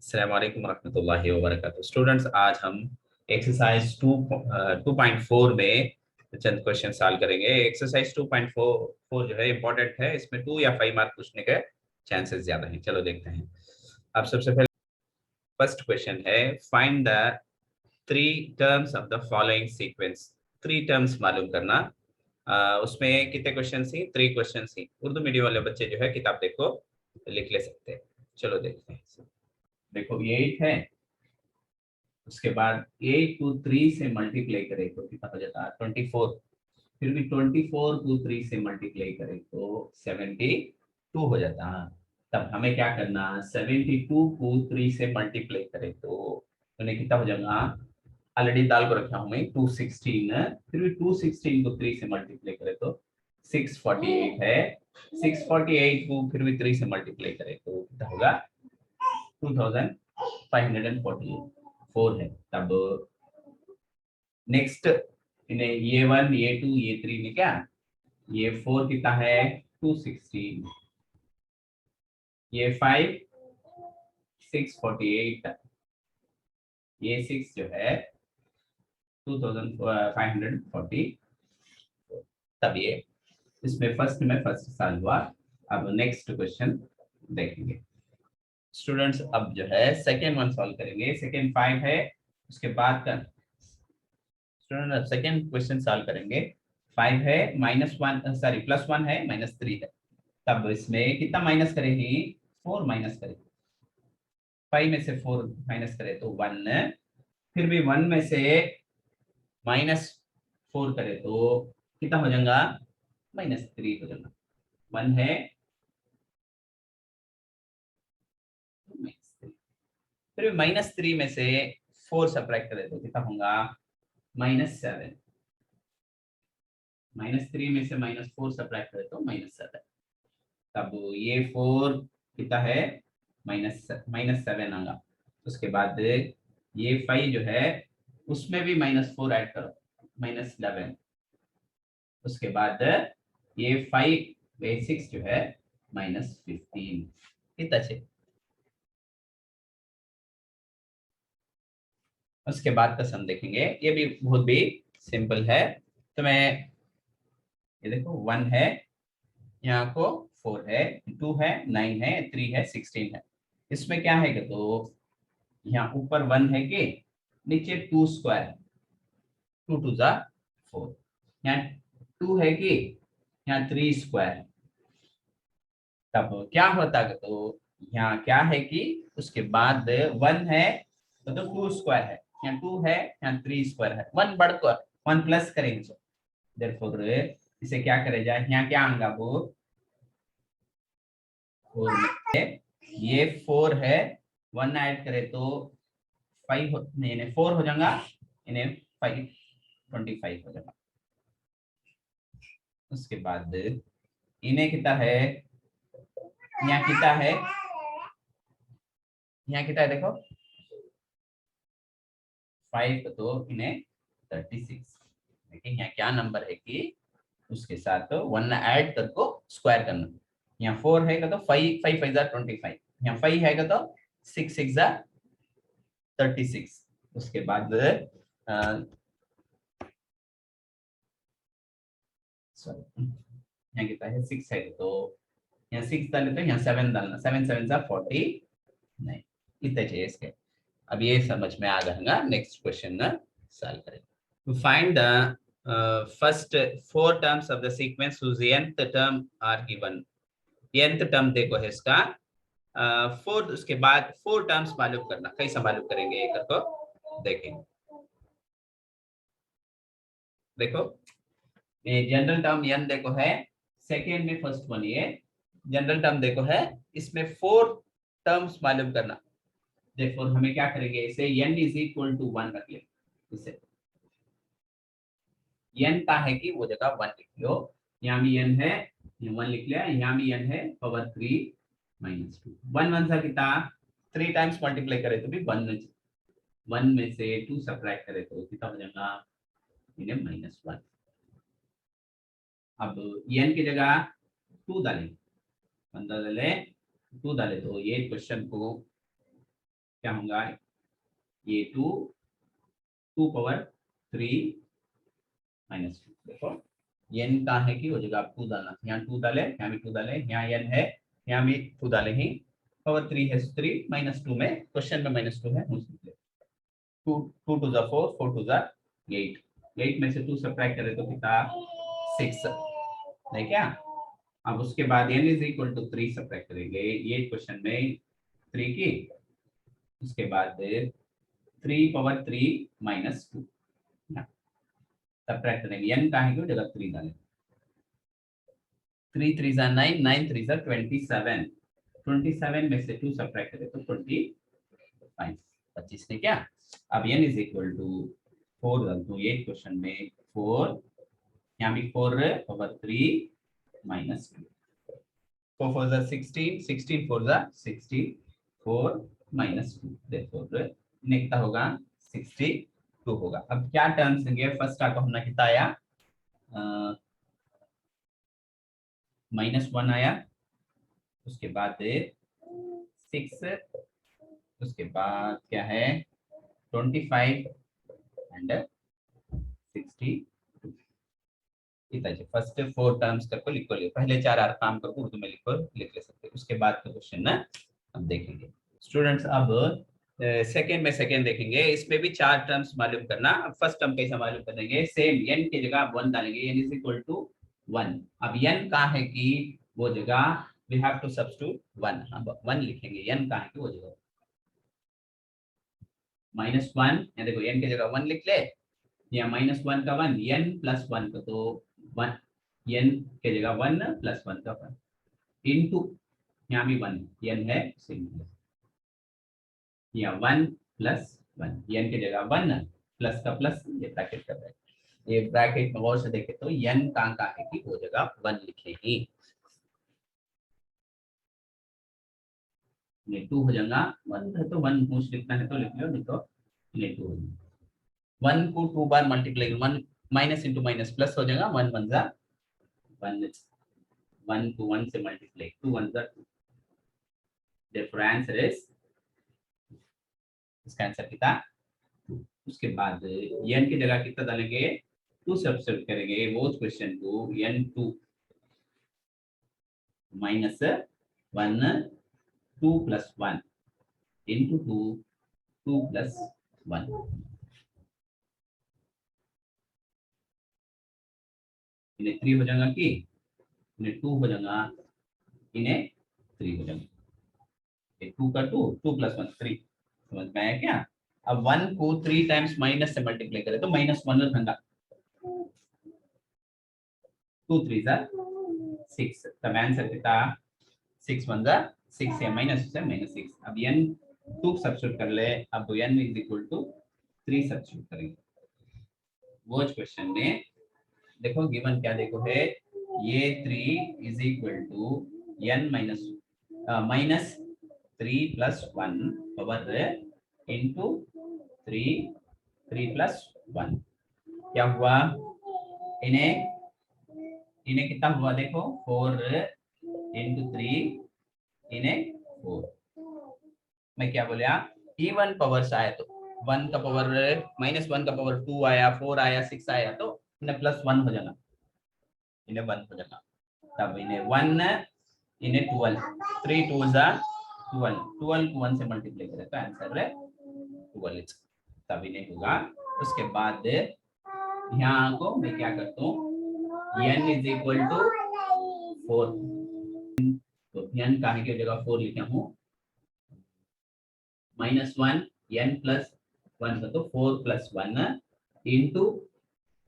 अस्सलाम वालेकुम रहमतुल्लाहि व बरकातुहू। स्टूडेंट्स, आज हम एक्सरसाइज 2.4 में चंद क्वेश्चन सॉल्व करेंगे। एक्सरसाइज 2.4 जो है इंपॉर्टेंट है, इसमें 2 या 5 मार्क पूछने के चांसेस ज्यादा हैं। चलो देखते हैं। अब सबसे पहले फर्स्ट क्वेश्चन है, find the 3 terms of the following sequence. 3 terms मालूम करना। उसमें कितने क्वेश्चन थी? 3 क्वेश्चन थी। उर्दू मीडियम वाले बच्चे जो है किताब देखो, लिख ले सकते हैं। चलो देखते हैं। देखो ये 8 है, उसके बाद 8 को 3 से मल्टीप्लाई करें तो कितना हो जाता है? 24। फिर भी 24 को 3 से मल्टीप्लाई करें तो 72 हो जाता है। तब हमें क्या करना? 72 को 3 से मल्टीप्लाई करें तो उन्हें कितना हो जाएगा? ऑलरेडी डाल को रखा हूं मैं 216। फिर भी 216 को 3 से मल्टीप्लाई करें तो 648 है। 648 को फिर भी 3 से मल्टीप्लाई करें तो कितना होगा? 2544 है। तब नेक्स्ट इन्हें ये 1 ये 2 ये 3 ने क्या, ये 4 कितना है? 216, ये 5 648, ये 6 जो है 2540। तब ये इसमें फर्स्ट साल हुआ। अब नेक्स्ट क्वेश्चन देखेंगे स्टूडेंट्स। अब जो है सेकेंड वन सॉल्व करेंगे। सेकेंड 5 है, उसके बाद का स्टूडेंट सेकेंड क्वेश्चन सॉल्व करेंगे। 5 है, -1 सॉरी +1 है, -3 है। तब इसमें कितना माइनस करेंगे? 4 माइनस करेंगे। 5 में से 4 माइनस करें तो 1। फिर भी 1 में से -4 करें तो कितना हो जाएगा? -3 हो जाएगा। 1 है -3। फिर भी -3 में से 4 सब्ट्रैक्ट करें तो कितना होगा? -7। -3 में से -4 सब्ट्रैक्ट करें तो -7। तब ये 4 कितना है? -7 आएगा। उसके बाद ये 5 जो है उसमें भी -4 ऐड करो, -11। उसके बाद ये 5 ये 6 जो है -15। कितना चाहिए? उसके बाद का सम देखेंगे। ये भी बहुत भी सिंपल है। तो मैं ये देखो 1 है, यहाँ को 4 है, 2 है, 9 है, 3 है, 16 है। इसमें क्या है कि तो यहाँ ऊपर 1 है कि नीचे 2 स्क्वायर, 2 2 जा 4। यहाँ 2 है कि यहाँ 3 स्क्वायर। तब क्या होता है तो यहाँ क्या है कि उसके बाद 1 है तो 2 स्क्वायर है, यहाँ 2 है, यहाँ 3 स्क्वायर है। 1 बढ़कर 1 प्लस करेंगे। देयरफॉर इसे क्या करे जाए? यहाँ क्या आएगा? वो 4 में ये 4 है, 1 ऐड करे तो 5 नहीं 4 हो जाएगा, इन्हें 5 25 हो जाएगा। उसके बाद इन्हें कितना है? यहाँ कितना है? यहाँ कितना है देखो 5 तो इन्हें 36। लेकिन यहाँ क्या नंबर है कि उसके साथ तो 1 ऐड कर को स्क्वायर करना। यहाँ 4 है तो 5 5 5 25, यहाँ 5 है तो 6 6 36। उसके बाद सॉरी यहाँ कितना है? 6 है तो यहाँ 6 डाले तो यहाँ 7 डालना, 7 7 49। इतने चाहिए इसके। अब ये समझ में आ जाएगा। नेक्स्ट क्वेश्चन ना सॉल्व करें। To find the first 4 terms of the sequence whose nth term are given। nth term देखो है इसका 4, उसके बाद 4 टर्म्स मालूम करना। कैसे मालूम करेंगे एक को देखेंगे। देखो ये जनरल टर्म n देखो है, सेकेंड में फर्स्ट वन ये जनरल टर्म देखो है, इसमें 4 टर्म्स मालूम करना। देखो हमें क्या करेंगे? इसे n = 1 रख ले। इसे n का है कि वो जगह 1 लिख लो। यहाँ भी n है, 1 लिख लिया। यहाँ भी n है, पावर 3 -2। 1 1 सा कितना? 3 टाइम्स मल्टीप्लाई करे तो भी 1 में से 2 सब्ट्रैक्ट करे तो कितना हो जाएगा? इन्हें -1। अब n की जगह 2 डालें, 15 डाले 2 डाले तो ये क्वेश्चन को क्या होगा, ये 2 पावर 3 माइनस 2। देखो n कहाँ है कि वो जगह आप 2 डालना, यहाँ 2 डाले, यहाँ भी 2 डाले, यहाँ n है, यहाँ भी 2 डाले ही, पावर 3 है 3 माइनस 2 में, क्वेश्चन में माइनस 2 है, 2 2 टू द 4 4 टू द 8, 8 में से 2 सब्ट्रैक्ट करें तो कितना 6 है क्या। अब उसके बाद n is equal to 3 subtract करेंगे, ये क्वेश्चन में 3 की, उसके बाद 3 पावर 3 माइनस 2 सब्ट्रैक्ट करेंगे, n कहाँ है कि जगह 3 डालेंगे, 3 3 जा 9, 9 3 जा 27, 27 में से 2 सब्ट्रैक्ट करें तो 25, 25 ने क्या। अब n इज इक्वल टू 4 डाल दो ये क्वेश्चन में, 4 यहाँ भी 4 पावर 3 माइनस 2, 4 4 जा 16, 16 4 जा 60, 4 माइनस 2, देयरफॉर कितना होगा 62 होगा। अब क्या टर्म्स होंगे, फर्स्ट आपको हमने कितना आया, -1 आया, उसके बाद 6, उसके बाद क्या है 25 एंड 62, फर्स्ट 4 टर्म्स करके लिखो, पहले 4 अरकाम करके उर्दू में लिखो, लिख ले सकते, उसके बाद का क्वेश्चन ना हम देखेंगे स्टूडेंट्स। अब सेकंड में सेकंड देखेंगे, इसमें भी 4 टर्म्स मालूम करना। अब फर्स्ट टर्म कैसे मालूम करेंगे, सेम n की जगह आप 1 डालेंगे, n इज इक्वल टू 1। अब n कहाँ है कि वो जगह वी हैव टू सब्स्टिट्यूट 1, अब 1 लिखेंगे, n कहाँ है कि वो जगह -1, या देखो n की जगह 1 लिख ले, या -1 का 1, n प्लस 1 का तो 1, n की जगह 1 प्लस 1 का 1 इनटू, यहाँ भी 1 n है सिंपल, या 1 प्लस 1, n की जगह 1 प्लस का प्लस, ये ब्रैकेट कर रहे हैं, ये ब्रैकेट में गौर से देखे तो n कहाँ का है कि वो जगह 1 लिखेगी, ये 2 हो जाएगा, 1 है तो 1 पूछ लिखना है तो लिख लो, नहीं तो ये 2 1 को 2 बार multiply, 1 minus into minus plus हो जाएगा, 1 1 जा 1, 1 को 1 से मल्टीप्लाई, 2 1 जा 2, therefore answer is, इसका आंसर कितना 2। उसके बाद n की जगह कितना डालेंगे 2 सब्स्टिट्यूट करेंगे, वो क्वेश्चन को n2 minus 1 2 plus 1 into 2 2 plus 1, इन्हें 3 हो जाएगा कि इन्हें 2 हो जाएगा, इन्हें 3 हो जाएगा, 2 का 2 2 प्लस 1 3, समझ में आया क्या। अब 1 को 3 टाइम्स माइनस से मल्टीप्लाई करें तो -1 रहेगा, 2 3 जा 6, तब आंसर कितना 6 1 जा 6 या माइनस से -6। अब n 2 सब्स्टिट्यूट कर ले, अब n is equal to 3 substitute करेंगे, वो क्वेश्चन में देखो गिवन क्या देखो है, ये 3 is equal to n minus 3 plus 1 power into 3 plus 1, क्या हुआ, इन्हें इन्हें कितना हुआ देखो 4 इंटू 3, इन्हें 4, मैं क्या बोलिया इवन पावर्स आया तो 1 का पावर -1 का पावर 2 आया, 4 आया, 6 आया तो इन्हें +1 हो जाएगा, इन्हें 1 हो जाएगा, तब इन्हें 1 इन्हें 12, 3 2 जा 12, 12 को 1 से मल्टीप्लाई करें तो आंसर है 12, तब इन्हें होगा। उसके बाद यहाँ को मैं क्या करता हूँ, n इज इक्वल टू 4, तो n का है की जगह 4 लिखा हूँ, -1 n प्लस 1 तो 4 प्लस 1 इंटू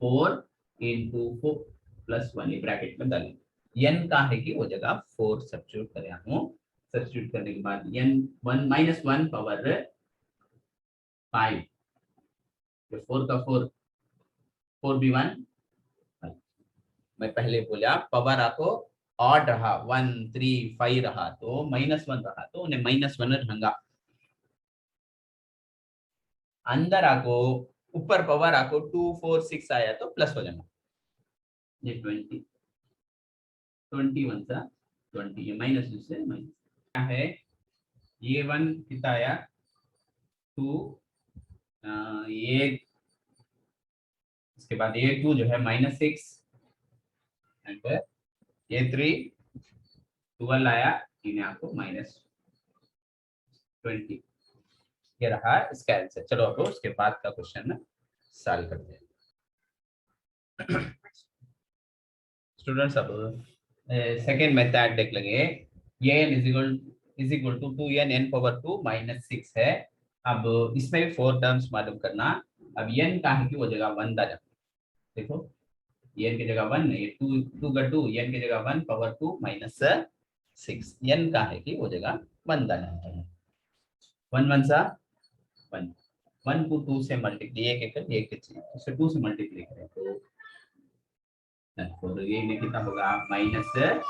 4 इंटू 4 प्लस 1, ये ब्रैकेट में डालें, n का है कि वो जगह 4 सब्स्टिट्यूट कर रहा हूँ, सब्स्टिट्यूट करने के बाद n 1 -1 पावर 5, 4 का 4 4 भी 1, मैं पहले बोला पावर आपको ऑड रहा 1 3 5 रहा तो -1 रहा तो उन्हें -1 रहेगा, अंदर आको ऊपर पावर आको 2 4 6 आया तो प्लस हो जाएगा, ये 20 21 सा 20, ये माइनस से माइनस क्या है, ये 1 कितना आया 2 ये, इसके बाद ये 2 जो है -6 एंड ये 3 12 आया, इन्हें आपको -20, ये रहा इसका आंसर। चलो अब उसके बाद का क्वेश्चन सॉल्व करते हैं। स्टूडेंट्स अब सेकेंड मेथड देख लेंगे। ये n is equal to 2n(n)(2 -6 है। अब इसमें भी 4 टर्म्स मालूम करना। अब n का है कि वो जगह 1 डाला, देखो n की जगह 1, ये 2 का 2, n की जगह 1 पावर 2 -6, n का है कि वो जगह 1 डाला है। 1 1 सा 1, 1 को 2 से मल्टीप्लाई, एक इसे 2 से मल्टीप्लाई करें तो ये इन्हें कितना होगा -4।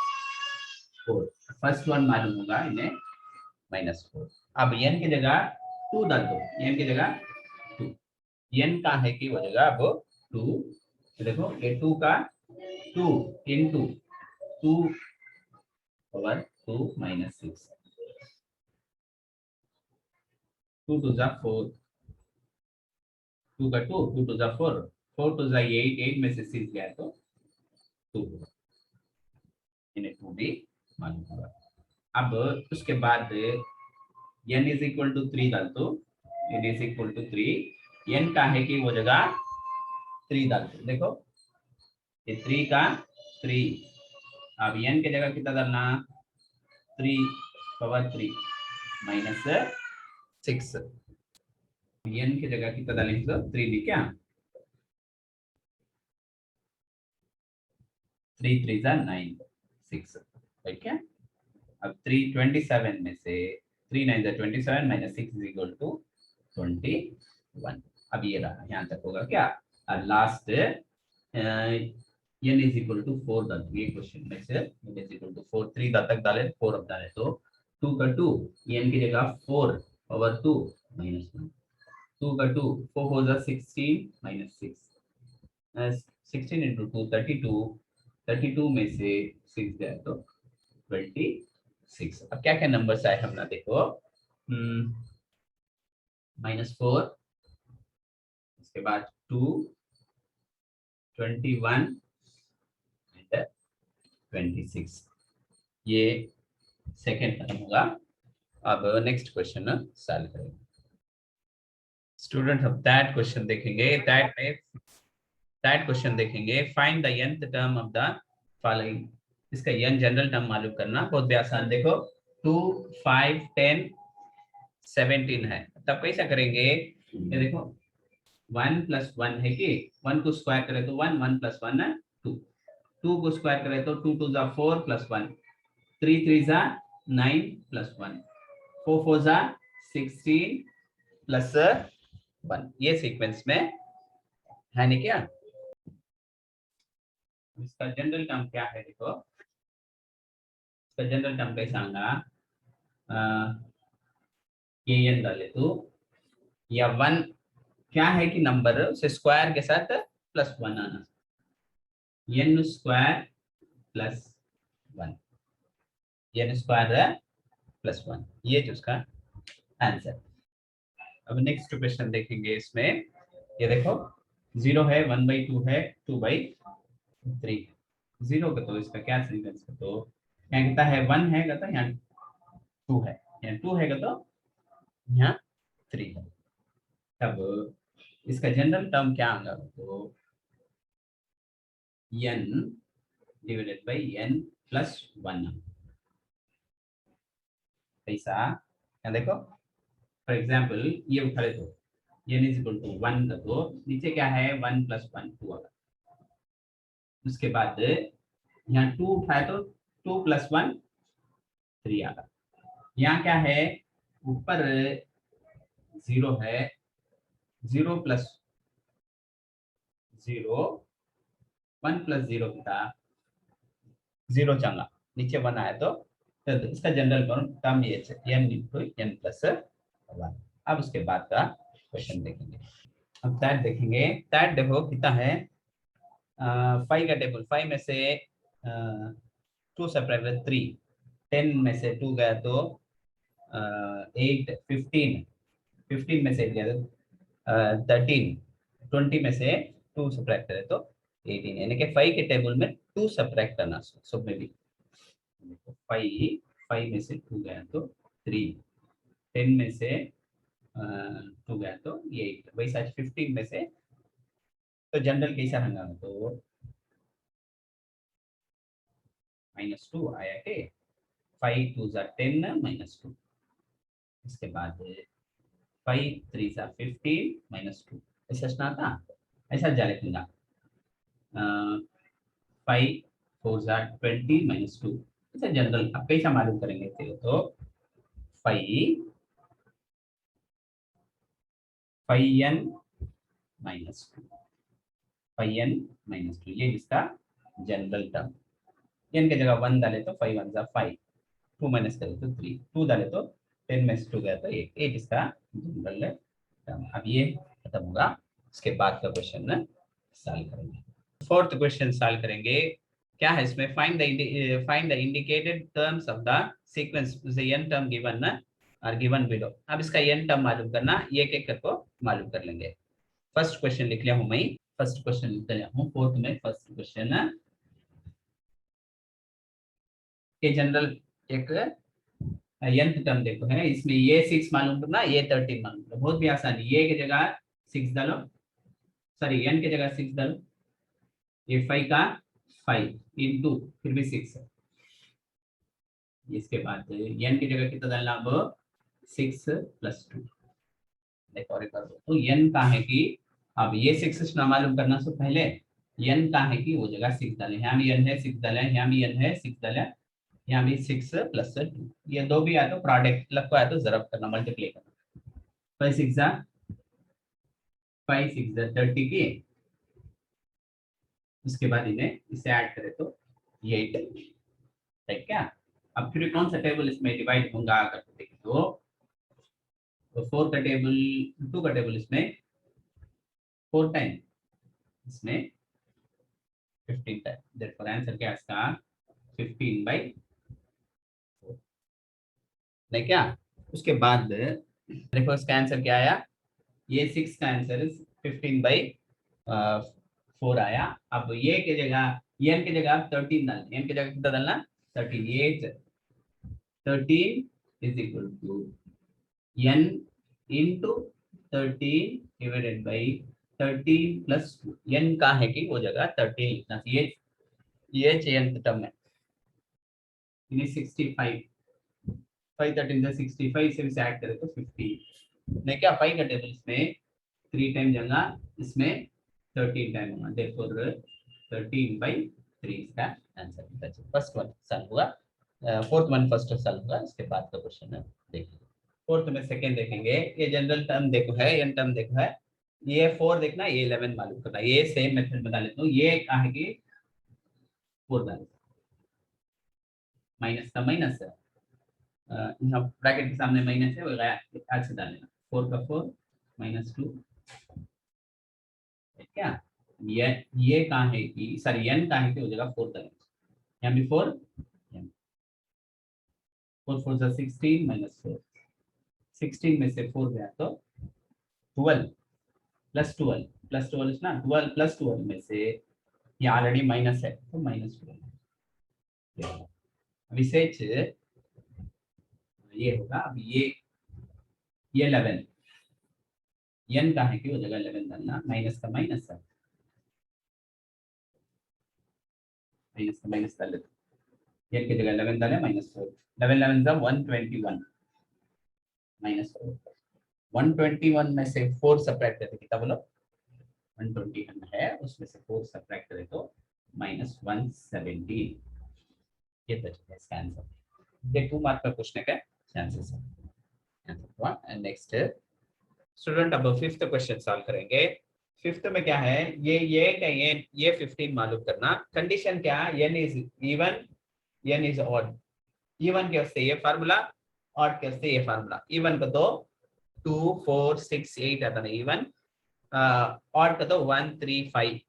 फर्स्ट वन मालूम होगा इन्हें -4। अब n की जगह 2 डाल दो, n की जगह 2, n का है कि वो जगह अब 2, तो देखो ये 2 का 2 इंटू 2 पावर 2 -6, 2 2 जा 4, 2 का 2, 2 2 जा 4, 4 2 जा 8, 8 में से 6 गया तो 2, इन्हें 2 भी मालूम होगा। अब उसके बाद n इज इक्वल टू 3 डाल दो, n is equal to 3, n का है कि वो जगह 3 डाल दो, देखो ये 3 का 3, अब n की जगह कितना डालना 3 पावर 3 -6, n की जगह कितना डालेंगे तो 3 ली क्या 3 3 जा 9 6, ठीक है। अब 327 में से 3 9 जा 27 -6 इज इक्वल टू 21। अब ये रहा, यहाँ तक होगा क्या। अब last n is equal to 4 डाल, ये क्वेश्चन में से n इज इक्वल टू 4, 3 तक डाले 4 अब डाले तो 2 का 2, n की जगह 4 पावर 2 -1, 2 का 2, 4 हो जा 16 -6, 16 इंटू 2 32, 32 में से 6 जाए तो 26। अब क्या क्या नंबर्स आए हम ना देखो, -4, इसके बाद 2, 21 एंड 26, ये सेकेंड खत्म होगा। अब नेक्स्ट क्वेश्चन सॉल्व करेंगे। स्टूडेंट अब दैट क्वेश्चन देखेंगे, दैट क्वेश्चन देखेंगे, find the nth term of the following. इसका n जनरल टर्म मालूम करना बहुत भी आसान। देखो 2 5 10 17 है, तब कैसा करेंगे, ये देखो 1 + 1 है कि 1 को स्क्वायर करें तो 1, 1 + 1 है 2, 2 को स्क्वायर करें तो 2 2 जा 4 + 1, 3 3 जा 9 + 1, 4 4 जा 16 + 1, ये सीक्वेंस में है नहीं क्या। इसका जनरल टर्म क्या है, देखो इसका जनरल टर्म कैसा आएगा, ये n डाले तो या 1 क्या है कि नंबर से स्क्वायर के साथ +1 आना, n स्क्वायर +1, n स्क्वायर +1, ये जो उसका आंसर। अब नेक्स्ट क्वेश्चन देखेंगे, इसमें ये देखो 0 है, 1/2 है, 2/3, 0 का तो इसका क्या सीक्वेंस है, तो यहाँ कितना है 1 है तो यहाँ 2 है, यहाँ 2 है तो यहाँ 3 है। तब इसका जनरल टर्म क्या आएगा, तो n डिवाइडेड बाई n + 1, ऐसा। यहाँ देखो फॉर एग्जाम्पल ये उठा ले तो n इज इक्वल टू 1 का तो नीचे क्या है 1 + 1 2 आएगा। उसके बाद यहाँ 2 उठाए तो 2 + 1 3 आएगा। यहाँ क्या है ऊपर 0 है, 0 + 0, 1 + 0 कितना 0 चंगा, नीचे 1 आया तो इसका जनरल टर्म ये है n × n + 1। अब उसके बाद का क्वेश्चन देखेंगे। अब दैट देखेंगे, दैट देखो कितना है 5 का टेबल, 5 में से 2 सेपरेट 3, 10 में से 2 गया तो 8 15, 15 में से 13, 20 में से 2 सब्ट्रैक्ट करें तो 18, यानी कि 5 के टेबल में 2 सब्ट्रैक्ट करना सब में भी। 5 में से 2 गया तो 3, 10 में से 2 गया तो 8, वैसा 15 में से तो जनरल कैसा रंगा तो -2 आया के 5 2 जा 10 -2, इसके बाद 5 3 जा 15 -2 ऐसा था, ऐसा जाले खुला 5 4 जा 20 -2, ऐसा जनरल। अब कैसा मालूम करेंगे तो 5 5n -2, 5n -2 ये इसका जनरल टर्म। n की जगह 1 डाले तो 5 1 जा 5, 2 माइनस करें तो 3, 2 डाले तो 10 में से 2 गया तो 8 इसका जनरल टर्म। अब ये खत्म होगा, इसके बाद का क्वेश्चन सॉल्व करेंगे। फोर्थ क्वेश्चन सॉल्व करेंगे। क्या है इसमें, find the indicated terms of the sequence, n term given और गिवन बिलो। अब इसका n टर्म मालूम करना, ये एक करके मालूम कर लेंगे। फर्स्ट क्वेश्चन लिख लिया हूं मैं, फर्स्ट क्वेश्चन लिख लिया हूं फोर्थ में। फर्स्ट क्वेश्चन के जनरल एक nth टर्म देखो है, इसमें ये 6 मालूम करना, ये 13 मालूम करना, बहुत भी आसान है। ये की जगह 6 डालो, सॉरी n की जगह 6 डालो, ये 5 का 5 इंटू फिर भी 6 है। इसके बाद n की जगह कितना डालना, अब 6 + 2। देखो और एक बार तो n का है कि अब ये 6 ना मालूम करना से पहले n का है कि वो जगह 6 डाले, यहाँ भी n है 6 डाले, यहाँ भी n है 6 डाले, यहाँ भी 6 + 2। ये दो भी आया तो प्रोडक्ट लग को आया तो जरब करना, मल्टीप्लाई करना। 5 6 30 की, उसके बाद इन्हें इसे ऐड करें तो 8, ठीक क्या। अब फिर कौन सा टेबल इसमें डिवाइड होगा करके देखें तो 4 का टेबल 2 का टेबल इसमें 4 टाइम, इसमें 15 टाइम, देयरफॉर आंसर क्या है इसका 15/4, नहीं क्या। उसके बाद देखो इसका आंसर क्या आया, ये 6 का आंसर 15/4 आया। अब ये की जगह n की जगह 13 डालना, n की जगह कितना डालना 38, 13 is equal to n into 13 divided by 13 + 2। n का है कि वो जगह 13 लिखना चाहिए, ये nth टर्म है। 65, 5 13 से 65 से ऐड करें तो 50, नहीं क्या 5 का टेबल इसमें 3 टाइम जगह इसमें 13 टाइम होगा, देयरफॉर 13/3 इसका आंसर। फर्स्ट वन सॉल्व हुआ, फोर्थ वन फर्स्ट सॉल्व हुआ, इसके बाद का क्वेश्चन है देखिए। फोर्थ में सेकंड देखेंगे, ये जनरल टर्म देखो है, n टर्म देखो है, ये 4 देखना, ये 11 मालूम करना, ये सेम मेथड बता लेता हूँ। ये क्या है कि 4 डाल, माइनस का माइनस है, यहाँ ब्रैकेट के सामने माइनस है, वो गया आज से डाल लेना, 4 का 4 -2, क्या ये कहाँ है कि सॉरी n कहाँ है कि वो जगह 4 डालेंगे, यहाँ भी 4, 4 4 जा 16 -4, 16 में से 4 गया तो 12 + 12 + 12 ना, 12 + 12 में से ये ऑलरेडी माइनस है तो -12 विशेष ये होगा। अब ये 11 n का है कि वो जगह 11 डालना, माइनस का माइनस है, माइनस का माइनस डाल लेते, n की जगह 11 डाले -4, 11 11 जा 121 -4, 121 में से 4 सब्ट्रैक्ट करते कितना बोलो 121 है, उसमें से 4 सब्ट्रैक्ट करें तो -117, ये बचेगा इसका आंसर। ये 2 मार्क का क्वेश्चन का चांसेस है। नेक्स्ट स्टूडेंट, अब फिफ्थ क्वेश्चन सॉल्व करेंगे। फिफ्थ में क्या है, ये 15 मालूम करना, कंडीशन क्या, n is even n is odd. Even के वास्ते ये फार्मूला, ऑड के वास्ते ये फार्मूला। इवन का तो 2 4 6 8 आता है इवन, ऑड का तो 1 3 5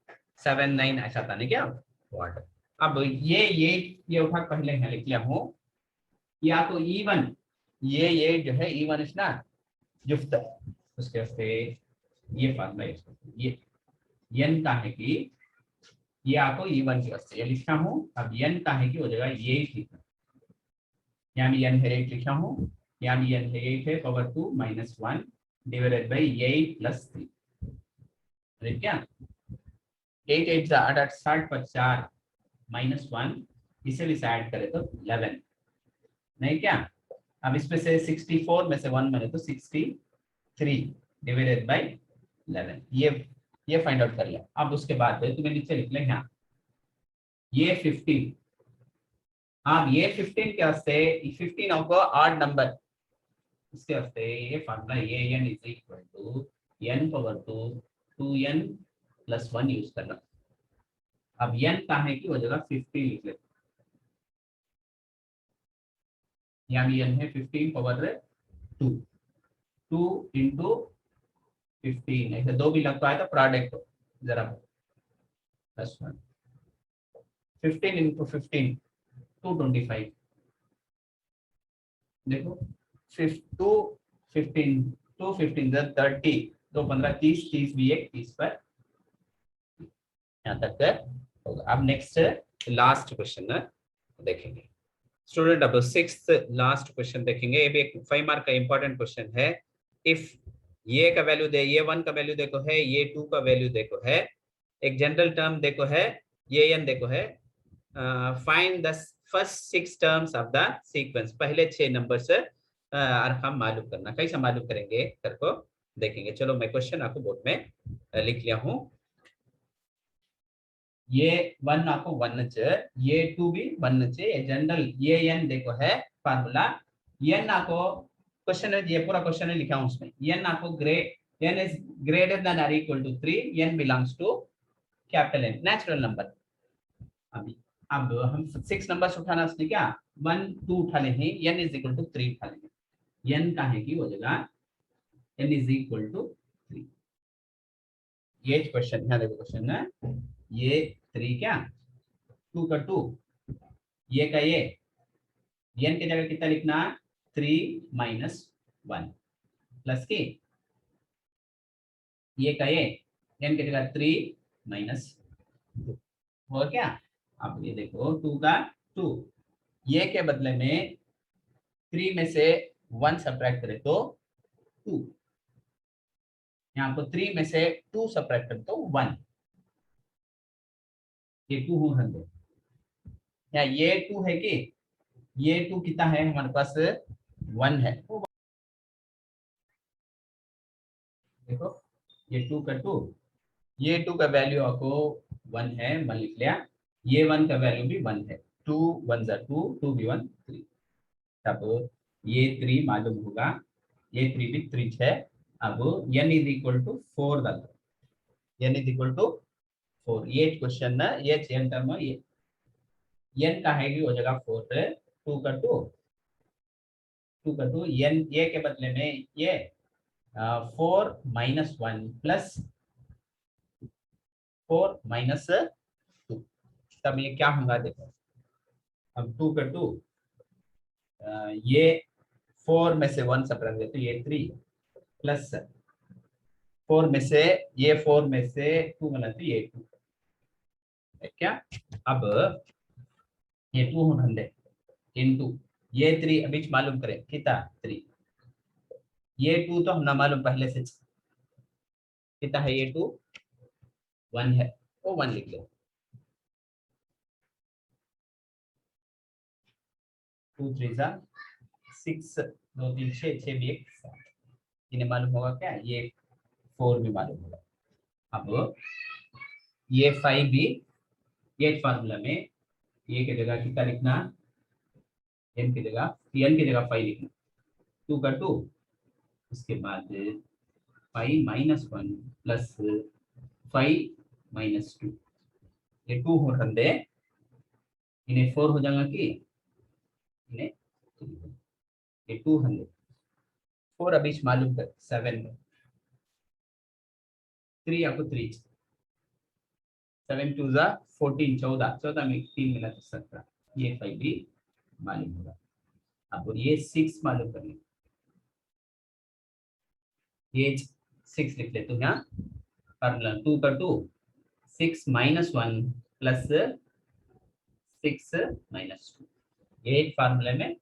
7 9 ऐसा आता है क्या ऑड। अब ये उठा पहले यहाँ लिख लिया हूँ, या तो इवन ये जो है इवन इज ना जुफ्त, उसके वास्ते ये फार्मूला ये n का है कि ये आपको E1 के वास्ते ये लिखा हूँ। अब n का है कि हो जाएगा ये लिखना, यहाँ भी n है 8 लिखा हूँ, यहाँ भी n है 8 है power 2 minus 1 divided by 8 plus 3। ठीक क्या 8 8 8 8 60 पर 4 माइनस 1, इसे भी ऐड करें तो 11 नहीं क्या। अब इसमें से 64 में से 1 बने तो 63 डिवाइडेड बाई 11, ये फाइंड आउट कर लिया। अब उसके बाद तुम्हें नीचे लिख लें यहाँ ये 15। अब ये 15 के वास्ते 15 आपको ऑड नंबर, इसके वास्ते ये फार्मूला ये n is equal to n power 2 2n plus 1 use करना। अब n का है कि हो जाएगा 50 लिख लेते, यहाँ भी n है 15 पावर 2 2 इंटू 15, ऐसे दो भी लगता है तो प्रोडक्ट जरा प्लस 1 15 इंटू 15 225 देखो 15 30 दो 15 30 30 भी एक 30 पर यहाँ तक होगा। अब नेक्स्ट लास्ट क्वेश्चन देखेंगे स्टूडेंट। अब सिक्स्थ लास्ट क्वेश्चन देखेंगे, ये भी एक 5 मार्क का इंपॉर्टेंट क्वेश्चन है। इफ ये का वैल्यू दे, ये 1 का वैल्यू देखो है, ये 2 का वैल्यू देखो है, एक जनरल टर्म देखो है, ये n देखो है, find the first 6 terms of the sequence, पहले 6 नंबर से हम मालूम करना। कैसे मालूम करेंगे कर को देखेंगे। चलो मैं क्वेश्चन आपको बोर्ड में लिख लिया हूँ। ये 1 आपको 1 च, ये 2 भी 1 च, ये जनरल ये n देखो है फार्मूला। n आपको क्वेश्चन है, ये पूरा क्वेश्चन है लिखा हूं उसमें, n आपको n is greater than or equal to 3, n belongs to capital N natural number. अभी अब हम 6 नंबर उठाना उसने क्या 1 2 उठा ले हैं, n इज इक्वल टू 3 उठा लेंगे। n का है कि हो जाएगा n इज इक्वल टू 3। ये क्वेश्चन है, देखो क्वेश्चन है ये 3 क्या 2 का 2, ये का ये n की जगह कितना लिखना 3 माइनस 1 प्लस की ये का ये n की जगह 3 माइनस 2 हो क्या। अब ये देखो 2 का 2, ये के बदले में 3 में से 1 सब्ट्रैक्ट करें तो 2, यहाँ पर 3 में से 2 सब्ट्रैक्ट करें तो 1, ये 2 हो रहा है या ये 2 है कि ये 2 कितना है हमारे पास 1 है। देखो ये 2 का 2, ये 2 का वैल्यू आपको 1 है, 1 लिख लिया, ये 1 का वैल्यू भी 1 है, 2 1 जा 2 2 भी 1 3, तब ये 3 मालूम होगा, ये 3 भी 3 है। अब n इज इक्वल टू 4 डाल दो, n इज इक्वल टू 4, ये क्वेश्चन ना ये चेन टर्म ये n का है कि हो जाएगा 4 2 का 2 2 का 2 n ये के बदले में ये 4 माइनस 1 प्लस 4 माइनस 2, तब ये क्या होगा देखो। अब 2 का 2 ये 4 में से 1 सब्ट्रैक्ट दे तो ये 3 प्लस 4 में से ये 4 में से 2 बना तो ये 2 है क्या। अब ये 2 होने इनटू ये 3 अभी मालूम करें कितना 3, ये 2 तो हम ना मालूम पहले से कितना है, ये 2 1 है वो 1 लिख लो, 2 3 जा 6 2 3 6 6 भी 1 7, इन्हें मालूम होगा क्या ये 4 भी मालूम होगा। अब ये 5 भी ये फार्मूला में ये की जगह कितना लिखना n की जगह 5 लिखना, 2 का 2 उसके बाद 5 माइनस 1 प्लस 5 माइनस 2, ये 2 हो रहे इन्हें 4 हो जाएगा कि इन्हें 3, ये 200 4 अभी मालूम कर 7 में 3 आपको 3 7 2 जा 14 14 14 में 3 मिला तो 17, ये 5 भी मालूम होगा। अब ये 6 मालूम करने ये 6 लिख लेते हो यहाँ फार्मूला 2 का 2 6 माइनस 1 प्लस 6 माइनस 2 ये एक फार्मूले में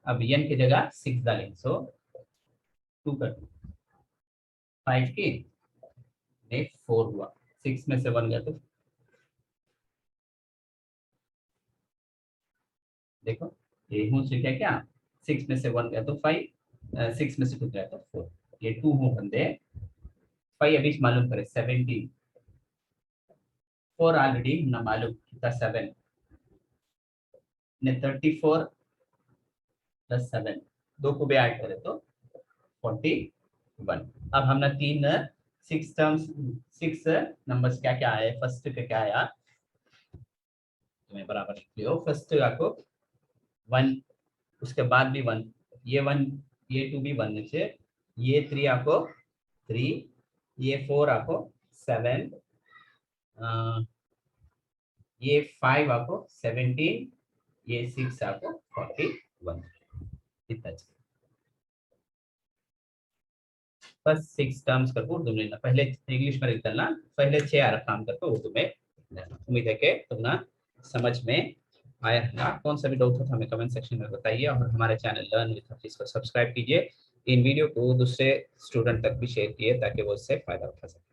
अब n की जगह 6 डालेंगे सो 2 का 2 5 की 4 हुआ 6 में से 1 गया तो देखो ये हूँ से क्या 6 में से 1 गया तो 5 6 में से 2 गया तो 4 ये 2 हूँ बंदे 5 अभी मालूम करे 17 4 ऑलरेडी ना मालूम कितना 7 ने 34 प्लस 7 दो को भी ऐड करे तो 41 अब हमने 6 टर्म्स 6 नंबर्स क्या क्या आए फर्स्ट का क्या आया तुम्हें बराबर लिख लियो फर्स्ट आपको 1 उसके बाद भी 1 ये 1 ये 2 भी 1 से ये 3 आपको 3 ये 4 आपको 7 ये 5 आपको 17 ये 6 आपको 41 इतना बस 6 टर्म्स करके उर्दू में लिखना पहले इंग्लिश में लिख डालना पहले 6 काम करके उर्दू में लिखना उम्मीद है कि तुम ना समझ में आया है कौन सा भी डाउट हो तो हमें कमेंट सेक्शन में बताइए और हमारे चैनल लर्न विद हफीज को सब्सक्राइब कीजिए इन वीडियो को दूसरे स्टूडेंट तक भी शेयर किए ताकि वो इससे फायदा उठा सके